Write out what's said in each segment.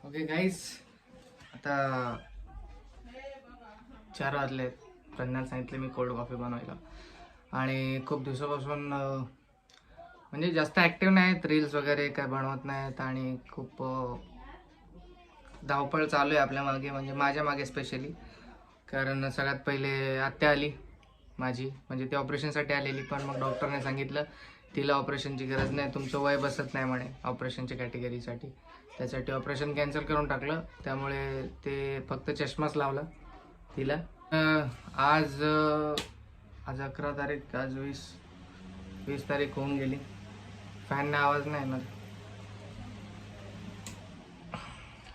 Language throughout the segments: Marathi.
ओके गाईस, आता 4 वाजले. प्रज्ञाला सांगितले मी कोल्ड कॉफी बनवायला आणि खूप दिवसापासून म्हणजे जास्त ॲक्टिव्ह नाहीत, रील्स वगैरे काय बनवत नाहीत आणि खूप धावपळ चालू आहे आपल्या मागे, म्हणजे माझ्या मागे स्पेशली. कारण सगळ्यात पहिले आत्या आली माझी, म्हणजे ती ऑपरेशनसाठी आलेली, पण मग डॉक्टरने सांगितलं तिला ऑपरेशनची गरज नाही, तुमचं वय बसत नाही म्हणे ऑपरेशनच्या कॅटेगरीसाठी. त्यासाठी ऑपरेशन कॅन्सल करून टाकलं. त्यामुळे ते फक्त चष्माच लावला तिला. आज आज 11 तारीख, आज 20 तारीख होऊन गेली. फॅनने आवाज नाही येणार.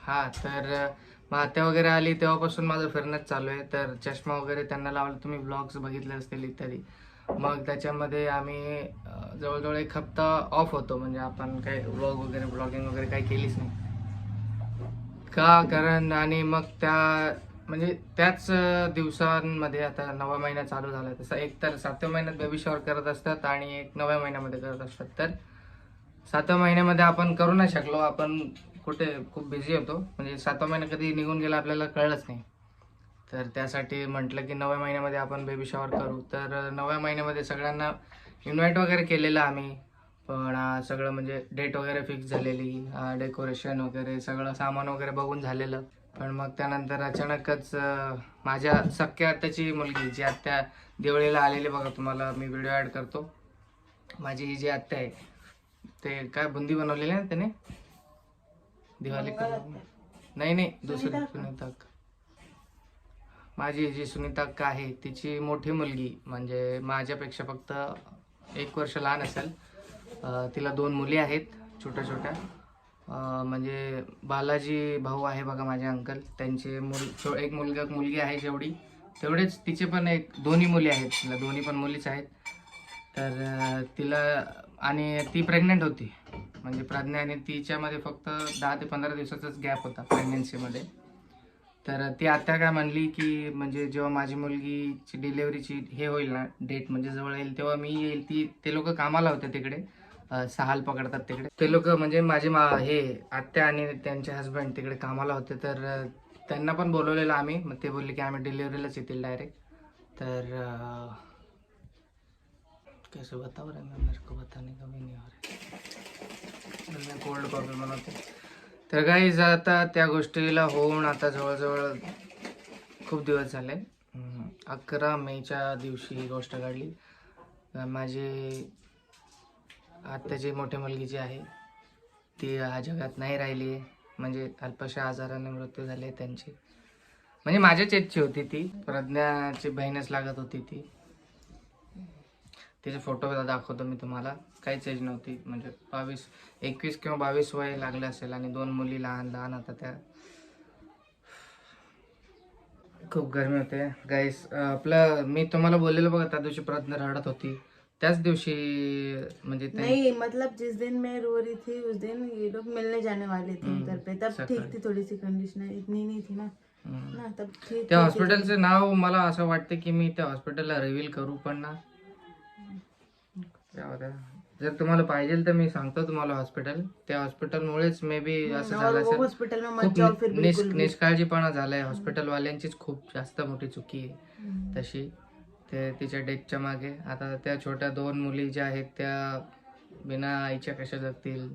हां, तर मग आत्या वगैरे आली तेव्हापासून माझं फिरणंच चालू आहे. तर चष्मा वगैरे त्यांना लावलं, तुम्ही ब्लॉग्स बघितले असतील इत्यादी. मग त्याच्यामध्ये आम्ही जवळजवळ 1 हप्ता ऑफ होतो, म्हणजे आपण काही ब्लॉगिंग वगैरे काही केलीच नाही का. कारण आणि मग म्हणजे त्याच दिवसांमध्ये आता 9व्या महिना चालू झाला. तसं एक तर 7व्या महिन्यात बेबी शॉवर करत असतात आणि एक 9व्या महिन्यामध्ये करत असतात. तर 7व्या महिन्यामध्ये आपण करू नाही शकलो, आपण कुठे खूप बिझी होतो, म्हणजे 7वा महिना कधी निघून गेला आपल्याला कळलंच नाही. तर त्यासाठी म्हटलं की 9व्या महिन्यामध्ये आपण बेबी शॉवर करू. तर 9व्या महिन्यामध्ये सगळ्यांना इन्व्हाइट वगैरे केलेलं आम्ही, पण सगळं म्हणजे डेट वगैरे फिक्स झालेली, डेकोरेशन वगैरे सगळं सामान वगैरे बघून झालेलं. पण मग त्यानंतर अचानकच माझ्या सख्या आत्याची मुलगी, जी आत्या दिवाळीला आलेली बघा, तुम्हाला मी व्हिडिओ ॲड करतो. माझी जी आत्या आहे ते काय बुंदी बनवलेली आहे त्याने दिवाळी. नाही दुसरी सुनीता अक्का. माझी जी सुनीता अक्का आहे तिची मोठी मुलगी, म्हणजे माझ्यापेक्षा फक्त 1 वर्ष लहान असेल. तिला 2 मुली आहेत छोट्या छोट्या. म्हणजे बालाजी भाऊ आहे बघा माझे अंकल, त्यांचे एक मुलगी आहे तेवढेच तिचे पण दोन्ही मुली आहेत. तिला दोन्ही पण मुलीच आहेत. तर तिला आणि ती प्रेग्नंट होती, म्हणजे प्रज्ञा आणि तिच्यामध्ये फक्त 10 ते 15 दिवसाचाच गॅप होता प्रेग्नन्सीमध्ये. तर ती आत्या काय म्हणली की म्हणजे जेव्हा माझी मुलगीची डिलेवरीची हे होईल ना, डेट म्हणजे जवळ येईल, तेव्हा मी येईल. ते लोक कामाला होते तिकडे, सहाल पकडतात तिकडे ते लोक, म्हणजे माझे हे आत्या आणि त्यांचे हस्बंड तिकडे कामाला होते. तर त्यांना पण बोलवलेलं आम्ही. मग ते बोलले की आम्ही डिलिव्हरीलाच येतील डायरेक्ट. तर कैसे बताओ रे, मैं मेरे को बताने का भी नहीं हो रहा. मैं कोल्ड कॉफी बनवतो. तर गाईज, आता त्या गोष्टीला होऊन आता जवळजवळ खूप दिवस झाले. 11 मेच्या दिवशी ही गोष्ट घडली. माझी आत्याची मोठी मुलगी जी आहे ती ह्या जगात नाही राहिली आहे, म्हणजे अल्पशा आजाराने मृत्यू झाले त्यांची. म्हणजे माझ्याच एजची होती ती, प्रज्ञाची बहीणच लागत होती ती. तिचे फोटो दाखवतो मी तुम्हाला. काहीच एज नव्हती, म्हणजे 21 किंवा 22 वय लागले असेल आणि 2 मुली लहान लहान होत्या त्या. खूप गरमी होते गाईस. मी तुम्हाला बोललेलं बघा, त्या दिवशी प्रज्ञा रडत होती. त्याच दिवशी म्हणजे नहीं, मतलब जिस दिन मैं रो रही थी उस दिन ये लोग मिलने जाने वाले थे घर पे. तब ठीक थी थोड़ी सी कंडीशन, इतनी नहीं थी ना. तब ठीक. त्या हॉस्पिटलचं नाव मला असं वाटतं की मी त्या हॉस्पिटलला रिव्हील करू, पण ना जर तुम्हाला पाहिजे तर मी सांगतो तुम्हाला हॉस्पिटल. त्या हॉस्पिटलमुळेच मे बी असं झालं असेल. हॉस्पिटल में मत जाओ फिर बिल्कुल. निष्काळजीपणा झालाय. हॉस्पिटलवाल्यांचीच खूप जास्त मोठी चुकी आहे तशी, ते तिच्या डेथच्या मागे. आता त्या छोट्या 2 मुली ज्या आहेत त्या बिना आईच्या कशा जगतील.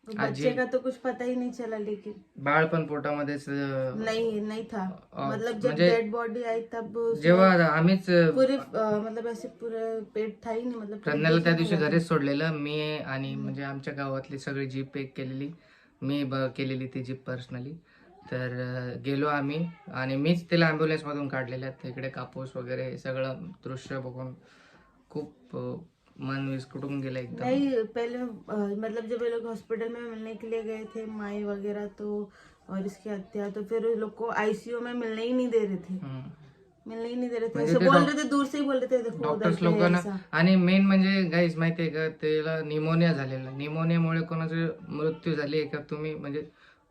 बच्चे का तो कुछ पता ही नहीं चला, लेकिन बाळ पण पोटामध्येच नहीं था. मतलब जब डेड बॉडी आई तब जेव्हा आम्हीच पूरे मतलब ऐसे पूरे पेट था ही नहीं. मतलब प्रज्ञाला त्या दिवशी घरीच सोडलेलं मी, आणि म्हणजे आमच्या गावातली सगळी जीप पेक केलेली, मी केलेली ती जीप पर्सनली. तर गेलो आम्ही आणि मीच तिला ॲम्ब्युलन्समधून काढलेल्या. तिकडे कापूस वगैरे सगळं दृश्य बघून खूप मन विस्कटून गेलं एकदम. नहीं, पहले मतलब जब ये लोग हॉस्पिटल में मिलने के लिए गए थे माई वगैरह तो, और इसकी हत्या, तो फिर उन लोग को आईसीयू में मिलने ही नहीं दे रहे थे. मिलने ही नहीं दे रहे थे. ऐसे बोल रहे थे, दूर से ही बोल रहे थे, देखो डॉक्टर्स लोकांना. आणि मेन म्हणजे गाईज माहितीये का, त्याला निमोनिया झालेला. निमोनियामुळे कोणाची मृत्यू झाली आहे का तुम्ही, म्हणजे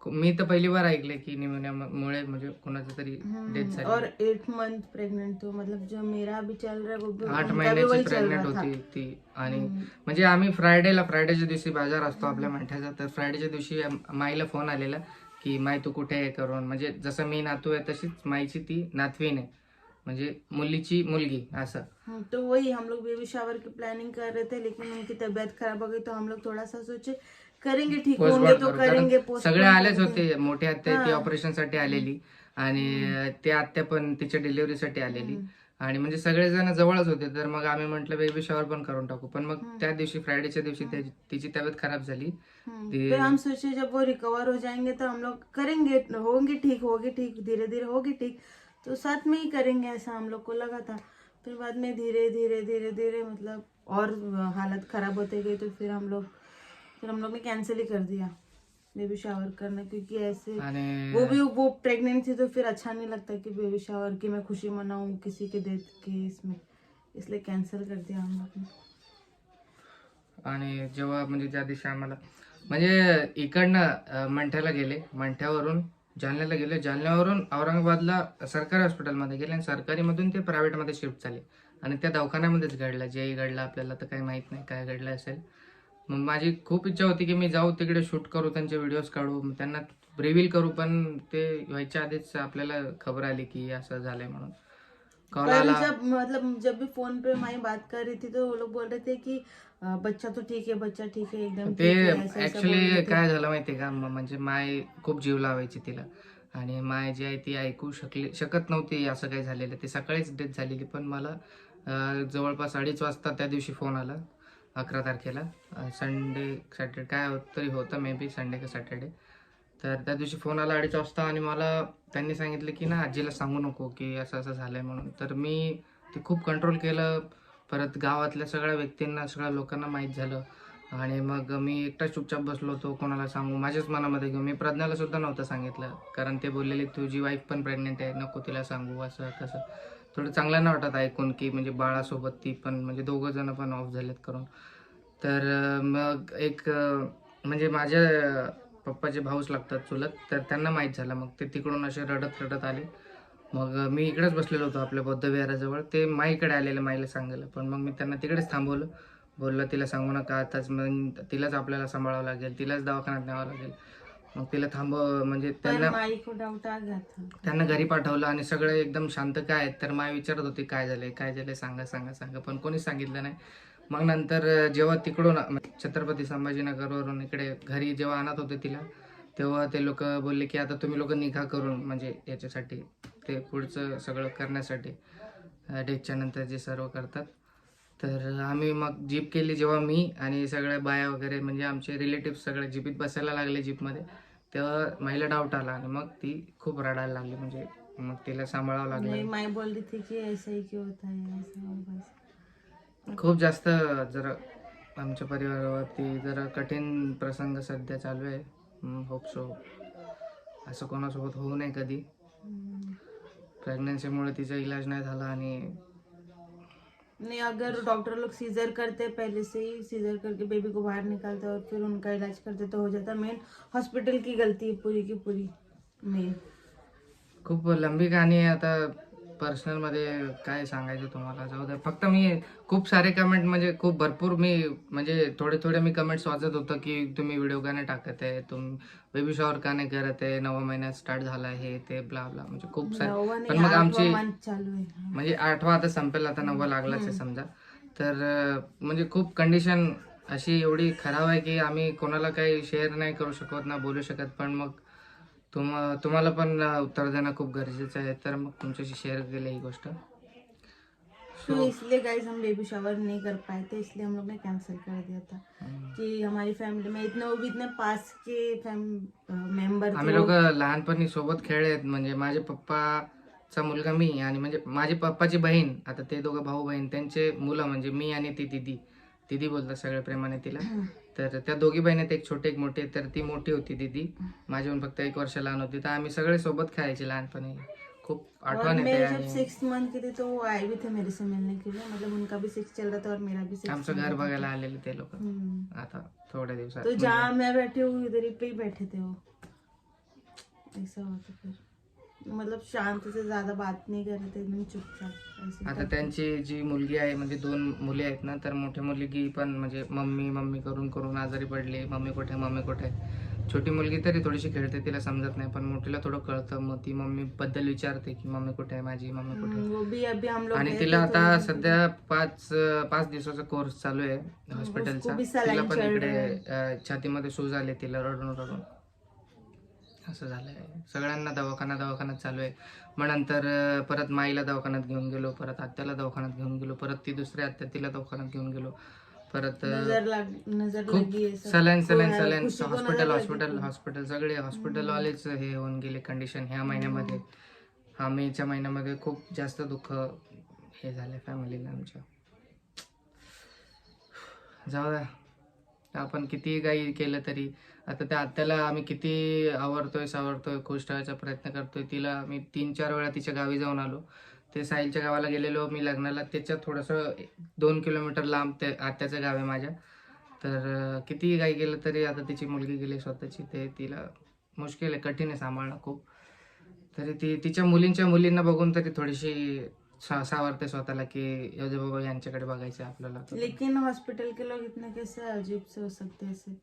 मी तर पहिली बार ऐकले की निमोनियामुळे म्हणजे कोणाचं तरी डेथ झाली. और 8 मंथ प्रेग्नेंट थी, मतलब जो मेरा अभी चल रहा है वो भी 8 उनका भी महिन्याची वही चल प्रेग्नेंट रहा था. होती ती. आणि म्हणजे आम्ही फ्रायडेच्या दिवशी बाजार असतो आपल्या मंठ्याचा, तर फ्रायडेच्या दिवशी माईला फोन आलेला की माई तू कुठे आहे करून, म्हणजे जसं मी नातू आहे तशीच माईची ती नातवीन आहे, म्हणजे मुलीची मुलगी असं. तो वही हम लोग बेबी शावर की प्लानिंग कर रहे थे, लेकिन उनकी तबीयत खराब हो गई तो हम लोग थोड़ा सा सोचे करेंगे, ठीक होंगे तो करेंगे. सगळे आलेच होते. मोठी आत्या ती ऑपरेशन साठी आलेली आणि ती आत्या पण तिच्या डिलिव्हरीसाठी आलेली आणि म्हणजे सगळेजण जवळच होते. तर मग आम्ही म्हटलं बेबी शॉवर पण करून टाकू, पण मग त्या दिवशी फ्रायडेच्या दिवशी तिची तब्येत खराब झाली. फिर हम सोचे जब वो रिकवर हो जाएंगे तो हम लोग करेंगे, होगी ठीक, धीरे धीरे होगी ठीक, तो साथ में ही करेंगे, ऐसा हम लोग को लगा था. फिर बाद में धीरे धीरे मतलब और हालत खराब होते गई, तो फिर हम लोग ने कैंसिल ही कर दिया बेबी शावर करना, क्योंकि ऐसे वो प्रेग्नेंट थी तो फिर अच्छा नहीं लगता कि बेबी शावर की मैं खुशी मनाऊं किसी के डेथ के इसमें, इसलिए कैंसिल कर दिया हम लोग ने. आणि जेव्हा म्हणजे ज्या दिवशी आम्हाला म्हणजे इकडनं मंठ्याला गेले, मंठ्यावरून जालन्याला गेले, जालन्यावरून औरंगाबादला सरकारी हॉस्पिटलमध्ये गेले आणि सरकारीमधून ते प्रायव्हेटमध्ये शिफ्ट झाले आणि त्या दवाखान्यामध्येच घडला. जेही घडला आपल्याला तर काही माहित नाही काय घडलं असेल. मग माझी खूप इच्छा होती की मी जाऊ तिकडे शूट करू, त्यांचे व्हिडिओज काढू, त्यांना रिव्हील करू, पण ते व्हायच्या आधीच आपल्याला खबर आली की असं झालंय म्हणून. कॉल आला. जब भी फोन पे माई बात कर रही थी तो वो लोग बोल रहे थे कि बच्चा ठीक है एकदम ते ठीक है, ऐसा ऐसा बोल रहे ऍक्च्युली थे. काय झालं माहितीये का, म्हणजे माय खूप जीव लावायची तिला आणि माय जी आहे ती ऐकू शकत नव्हती असं काही झालेलं. ती सकाळीच डेथ झालेली, पण मला जवळपास 2:30 वाजता त्या दिवशी फोन आला 11 तारखेला, संडे सॅटर्डे काय तरी होतं, मे बी संडे का सॅटर्डे. तर त्या दिवशी फोन आला 2:30 वाजता आणि मला त्यांनी सांगितलं की ना आजीला सांगू नको की असं असं झालंय म्हणून. तर मी ते खूप कंट्रोल केलं. परत गावातल्या सगळ्या व्यक्तींना, सगळ्या लोकांना माहीत झालं आणि मग मी एकटाच चुपचाप बसलो होतो. कोणाला सांगू, माझ्याच मनामध्ये घेऊन. मी प्रज्ञाला सुद्धा नव्हतं सांगितलं, कारण ते बोललेले तुझी वाईफ पण प्रेग्नेंट आहे, नको तिला सांगू, असं तसं. थोडं चांगलं नाही वाटत ऐकून की म्हणजे बाळासोबत ती पण, म्हणजे दोघं जण पण ऑफ झालेत करून. तर मग म्हणजे माझ्या पप्पाचे भाऊच लागतात चुलत, तर त्यांना माहीत झालं. मग ते तिकडून असे रडत रडत आले. मग मी इकडेच बसलेलो होतो आपल्या बौद्ध विहाराजवळ. ते माईकडे आलेलं माईला सांगायला, पण मग मी त्यांना तिकडेच थांबवलं. बोललं तिला सांगू नका आताच, मग तिलाच आपल्याला सांभाळावं लागेल, तिलाच दवाखान्यात न्यावं लागेल. मग तिला म्हणजे त्यांना घरी पाठवलं आणि सगळे एकदम शांत. काय आहेत तर माय विचारत होती काय झालंय सांगा, पण कोणीच सांगितलं नाही. मग नंतर जेव्हा तिकडून छत्रपती संभाजीनगरवरून इकडे घरी जेव्हा आणत होते तिला, तेव्हा ते लोक बोलले की आता तुम्ही लोक निघा करून, म्हणजे याच्यासाठी ते पुढचं सगळं करण्यासाठी, डेटच्या नंतर जे सर्व करतात. तर आम्ही मग जीप केली. जेव्हा मी आणि सगळ्या बाया वगैरे म्हणजे आमचे रिलेटिव्ह सगळे जीपीत बसायला लागले जीपमध्ये, तेव्हा महिला डाऊट आला आणि मग ती खूप रडायला लागली. म्हणजे मग तिला सांभाळावं लागलं. माई बोल रही थी की ऐसा ही क्यों होता है, खूप जास्त जरा आमच्या परिवारावरती जरा कठीण प्रसंग सध्या चालू आहे. होप सो असं कोणासोबत होऊ नये कधी. प्रेग्नन्सीमुळे तिचा इलाज नाही झाला आणि नहीं, अगर डॉक्टर लोग सीजर करते, पहले से ही सीजर करके बेबी को बाहर निकालते और फिर उनका इलाज करते तो हो जाता. मेन हॉस्पिटल की गलती है पूरी की पूरी. मेन खूप लंबी कहाणी आहे. आता पर्सनलमध्ये काय सांगायचं तुम्हाला, जाऊ द्या. फक्त मी खूप सारे कमेंट, म्हणजे खूप भरपूर मी म्हणजे थोडे मी कमेंट्स वाचत होतो की तुम्ही व्हिडिओ का नाही टाकत आहे, बेबी शॉवर का नाही करत आहे, 9व्या महिन्यात स्टार्ट झाला हे ते ब्ला ब्ला, म्हणजे खूप सारे. पण मग आमची म्हणजे 8वा आता संपेल, आता 9वा लागलाच आहे समजा. तर म्हणजे खूप कंडिशन अशी एवढी खराब आहे की आम्ही कोणाला काही शेअर नाही करू शकत ना बोलू शकत. पण मग तुम्हाला पण उत्तर देणं खूप गरजेचं आहे, तर मग तुमच्याशी शेअर केली ही गोष्ट. तो इसलिए गाइस हम बेबी शावर नहीं कर पाए थे, इसलिए हम लोग ने कैंसिल कर दिया था. कि हमारी फैमिली में इतने पास के मेंबर, आम्ही लोक लहानपणी सोबत खेळले. म्हणजे माझे पप्पाचा मुलगा मी आणि म्हणजे माझी पप्पाची बहीण, आता ते दोघं भाऊ बहीण, त्यांचे मुलं म्हणजे मी आणि ती दिदी बोलतात सगळ्या प्रेमाने तिला. तर त्या दोघी बहिणी, एक छोटे एक मोठे. तर ती मोठी होती दिदी, माझ्याहून फक्त 1 वर्ष लहान होती. तर आम्ही सगळे सोबत खेळायचे लहानपणी. खूप आठवण येते. जब 6th मंथ की थी तो वो आए भी थे मेरे से मिलने के लिए, मतलब उनका भी 6 चल रहा था और मेरा भी 6. आमचं घर बघायला आलेले ते लोक आता थोड्या दिवसात. तो जहाँ मैं बैठी हूँ इधर ही पे बैठे थे वो. ऐसा होता फिर मतलब शांत से ज्यादा बात नहीं कर रहे थे, एकदम चुपचाप ऐसे आता करते. त्यांची जी मुलगी आहे म्हणजे 2 मुली आहेत ना, तर मोठी मुलगी पण म्हणजे मम्मी मम्मी करून करून आजारी पडली. मम्मी कुठे. छोटी मुलगी तरी थोडीशी खेळते, तिला समजत नाही, पण मोठीला थोडं कळतं. मग ती मम्मी बद्दल विचारते की मम्मी कुठे आहे माझी, मम्मी कुठे आहे. वो भी अभी हम लोग आणि गए तिला थे आता थोड़े दिन सध्या 5 दिवसाचा कोर्स चालू आहे उसको हॉस्पिटलचा. भी तिला सलाइन पण चल इकडे रहा है. छातीमध्ये सूज आले, तिला रडून रडून असं झालंय. सगळ्यांना दवाखाना चालू आहे. मग नंतर परत माईला दवाखान्यात घेऊन गेलो, परत आत्याला दवाखान्यात घेऊन गेलो, परत ती दुसरी आत्या तिला दवाखान्यात घेऊन गेलो, परत नजर खूप लगी है सब. सलाईन खुशी को नजर लगी थी. हॉस्पिटल सगळे हॉस्पिटलवालेच हे होऊन गेले कंडिशन ह्या महिन्यामध्ये. हा मेच्या महिन्यामध्ये खूप जास्त दुःख हे झालंय फॅमिलीला आमच्या. जाऊ द्या, आपण किती काही केलं तरी आता त्या आत्याला आम्ही किती सावरतोय खुश ठेवायचा प्रयत्न करतोय. तिला मी 3-4 वेळा तिच्या गावी जाऊन आलो. ते साहिलच्या गावाला गेलेलो मी लग्नाला, त्याच्या थोडंसं 2 किलोमीटर लांब ते आत्याचं गाव आहे माझ्या. तर कितीही काही केलं तरी आता तिची मुलगी गेली स्वतःची, ते तिला मुश्किल आहे, कठीण आहे सांभाळणं खूप. तरी ती तिच्या मुलींना बघून तरी थोडीशी सावरते स्वतःला की योजे बाबा यांच्याकडे बघायचं आपल्याला. लेकिन हॉस्पिटल के लोग इतने कैसे अजीब से हो सकते हैं ऐसे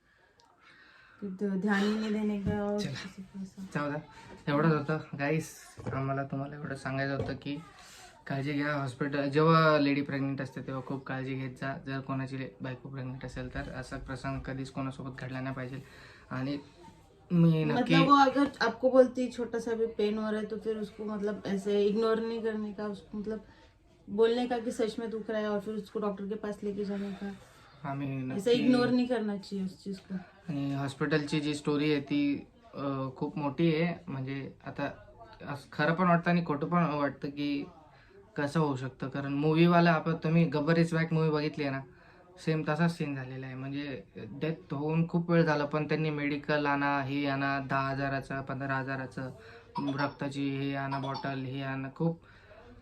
कि ध्यान ही नहीं देने का. और किसी को ऐसा. जाऊ द्या, एवढंच होतं गाईस. आम्हाला तुम्हाला एवढं सांगायचं होतं की काळजी घ्या. हॉस्पिटल जेव्हा लेडी प्रेग्नेंट असते तेव्हा खूप काळजी घेत जा. जर कोणाची बायको प्रेग्नेंट असेल तर असा प्रसंग कधीच कोणासोबत घडला नाही पाहिजे. आणि मी नक्की मतलब वो अगर आपको बोलती छोटा सा भी पेन हो रहा है तो फिर उसको मतलब ऐसे इग्नोर नहीं करने का, उसको मतलब बोलने का कि सच में दुख रहा है और फिर उसको डॉक्टर के पास लेके जाने का. आम्ही ऐसे इग्नोर नहीं करना चाहिए उस चीज को. आणि हॉस्पिटलची जी स्टोरी आहे ती खूप मोठी आहे. म्हणजे आता खरं पण वाटतं आणि खोटं पण वाटतं की कसं होऊ शकतं. कारण मूवीवाला तुम्ही गब्बर इज बॅक मूवी बघितली आहे ना, सेम तसाच सीन झालेला आहे. म्हणजे डेथ होऊन खूप वेळ झाला पण त्यांनी मेडिकल आणा, हे आणा, 10,000चं 15,000चं रक्ताची हे आणा बॉटल, हे आणा, खूप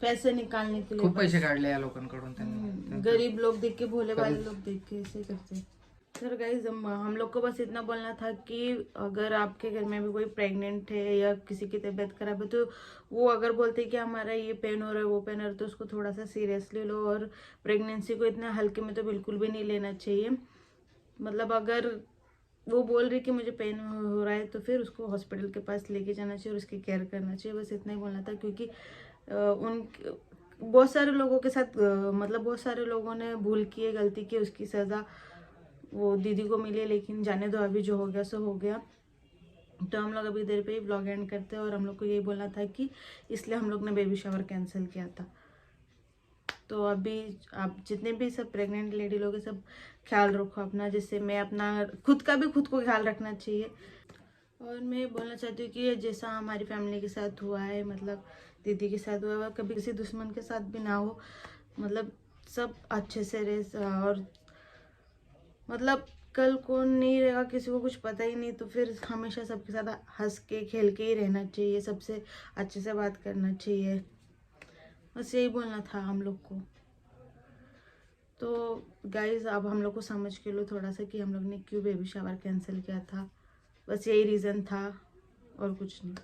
पैसे निकालने के लिए खूप पैसे काढले या लोकांकडून त्यांनी. गरीब लोग देख के भोले वाले लोग देख के ऐसे करते हैं. सर गाइस हम लोग को बस इतना बोलना था कि अगर आपके घर में भी कोई प्रेग्नेंट है या किसी की तबीयत खराब है तो वो अगर बोलते हैं कि हमारा ये पेन हो रहा है वो पेन हो रहा है तो उसको थोड़ा सा सीरियसली लो. और प्रेगनेंसी को इतना हल्के में तो बिल्कुल भी नहीं लेना चाहिए. मतलब अगर वो बोल रही कि मुझे पेन हो रहा है तो फिर उसको हॉस्पिटल के पास लेके जाना चाहिए और उसकी केयर करना चाहिए. बस इतना ही बोलना था क्योंकि उन बहुत सारे लोगों के साथ मतलब बहुत सारे लोगों ने भूल की है, गलती की, उसकी सज़ा वो दीदी को मिली. लेकिन जाने दो, अभी जो हो गया सो हो गया. तो हम लोग अभी देर पे ही ब्लॉग एंड करते हैं और हम लोग को यही बोलना था कि इसलिए हम लोग ने बेबी शावर कैंसिल किया था. तो अभी आप जितने भी सब प्रेग्नेंट लेडी लोग हैं सब ख्याल रखो अपना, जिससे मैं अपना खुद को ख्याल रखना चाहिए. और मैं बोलना चाहती हूँ कि जैसा हमारी फैमिली के साथ हुआ है, मतलब दीदी के साथ हुआ है, कभी किसी दुश्मन के साथ भी ना हो. मतलब सब अच्छे से रहे. और मतलब कल कौन नहीं रहेगा किसी को कुछ पता ही नहीं, तो फिर हमेशा सबके साथ हंस के खेल के ही रहना चाहिए, सबसे अच्छे से बात करना चाहिए. बस यही बोलना था हम लोग को. तो गाइज अब हम लोग को समझ के लो थोड़ा सा कि हम लोग ने क्यों बेबी शावर कैंसिल किया था. बस यही रीज़न था और कुछ नहीं.